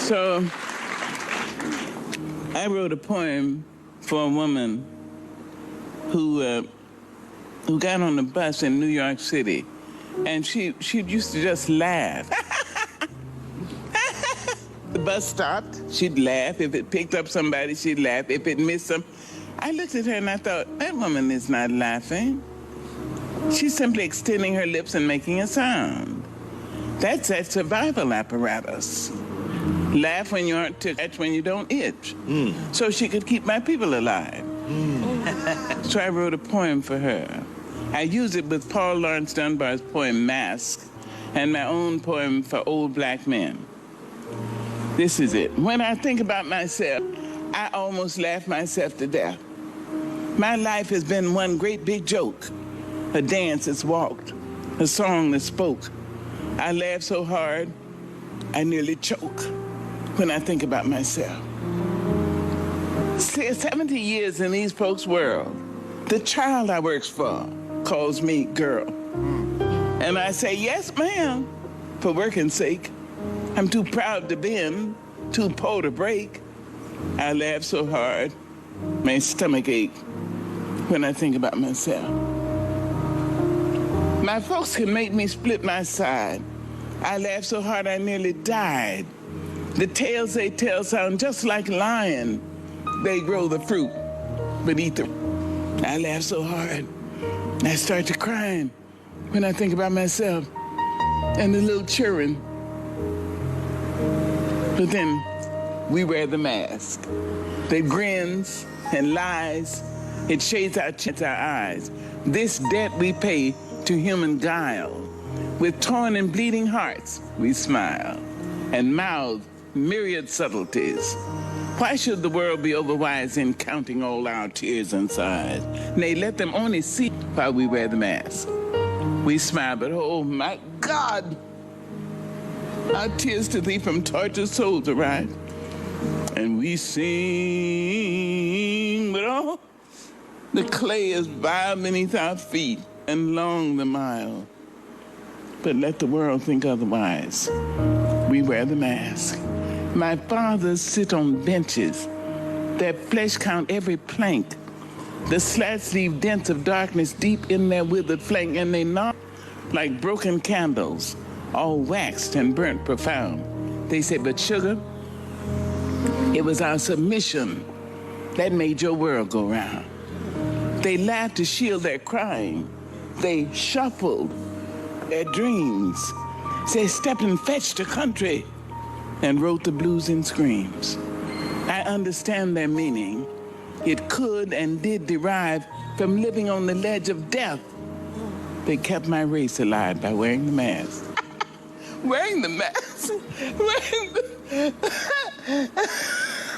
So I wrote a poem for a woman who got on the bus in New York City, and she used to just laugh. The bus stopped, she'd laugh. If it picked up somebody, she'd laugh. If it missed them, I looked at her and I thought, that woman is not laughing. She's simply extending her lips and making a sound. That's that survival apparatus. Laugh when you aren't itch, when you don't itch. So she could keep my people alive. So I wrote a poem for her. I used it with Paul Laurence Dunbar's poem, Mask, and my own poem for Old Black Men. This is it. When I think about myself, I almost laugh myself to death. My life has been one great big joke, a dance that's walked, a song that spoke. I laugh so hard, I nearly choke when I think about myself. 70 years in these folks' world, the child I works for calls me girl. And I say, yes, ma'am, for working sake. I'm too proud to bend, too poor to break. I laugh so hard, my stomach ache when I think about myself. My folks can make me split my side. I laughed so hard I nearly died. The tales they tell sound just like lying. They grow the fruit, but eat the... I laugh so hard, I start to crying when I think about myself and the little children. But then we wear the mask. That grins and lies. It shades our eyes. This debt we pay to human guile. With torn and bleeding hearts, we smile and mouth myriad subtleties. Why should the world be overwise in counting all our tears and sighs? Nay, let them only see while we wear the mask. We smile, but oh my God, our tears to thee from tortured souls arise. And we sing, but oh, the clay is vile beneath our feet and long the mile. But let the world think otherwise. We wear the mask. My fathers sit on benches. Their flesh count every plank. The slats leave dents of darkness deep in their withered flank, and they knock like broken candles, all waxed and burnt profound. They say, but sugar, it was our submission that made your world go round. They laughed to shield their crying. They shuffled their dreams. They stepped and fetched a country and wrote the blues in screams. I understand their meaning. It could and did derive from living on the ledge of death. They kept my race alive by wearing the mask. Wearing the mask. Wearing the...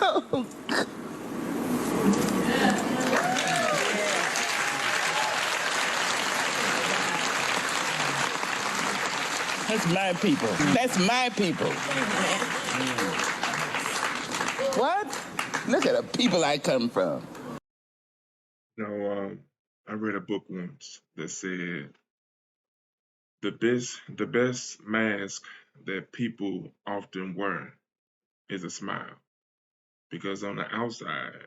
Oh, God. That's my people. That's my people. What? Look at the people I come from. Now, I read a book once that said the best mask that people often wear is a smile. Because on the outside,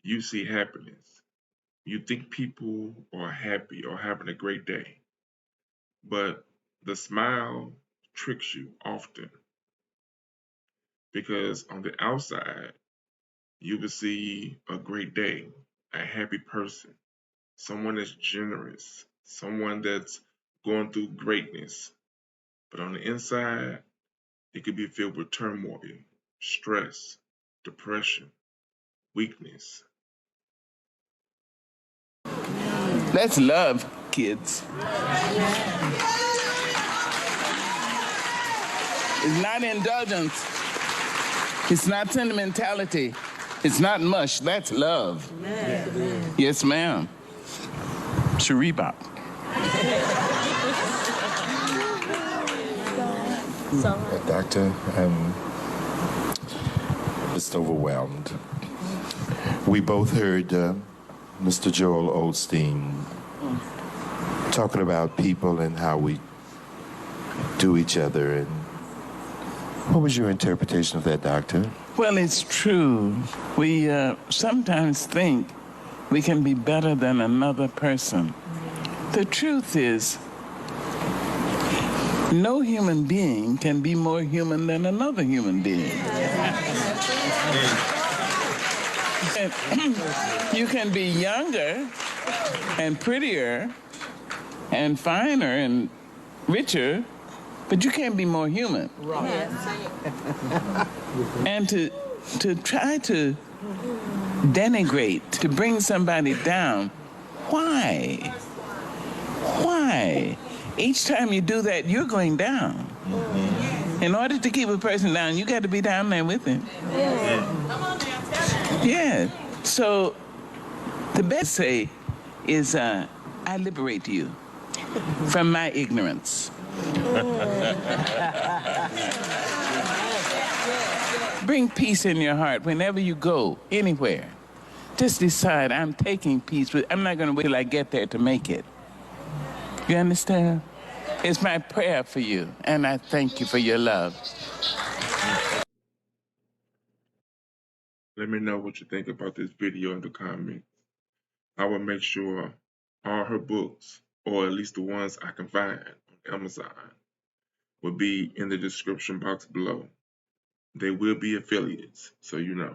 you see happiness. You think people are happy or having a great day. But the smile tricks you often. Because on the outside, you will see a great day, a happy person, someone that's generous, someone that's going through greatness. But on the inside, it could be filled with turmoil, stress, depression, weakness. That's love, kids. It's not indulgence. It's not sentimentality. It's not mush. That's love. Amen. Yes, ma'am. Shariba. Doctor, I'm just overwhelmed. We both heard Mr. Joel Osteen talking about people and how we do each other, and What was your interpretation of that, Doctor? Well, it's true. We sometimes think we can be better than another person. The truth is, no human being can be more human than another human being. You can be younger and prettier and finer and richer, but you can't be more human. Right. And to try to denigrate, to bring somebody down, why? Why? Each time you do that, you're going down. Mm-hmm. In order to keep a person down, you got to be down there with him. Yeah. So the best say is, I liberate you from my ignorance. Bring peace in your heart whenever you go, anywhere. Just decide, I'm taking peace. I'm not going to wait till I get there to make it. You understand? It's my prayer for you, and I thank you for your love. Let me know what you think about this video in the comments. I will make sure all her books, or at least the ones I can find on Amazon, will be in the description box below. They will be affiliates, so you know.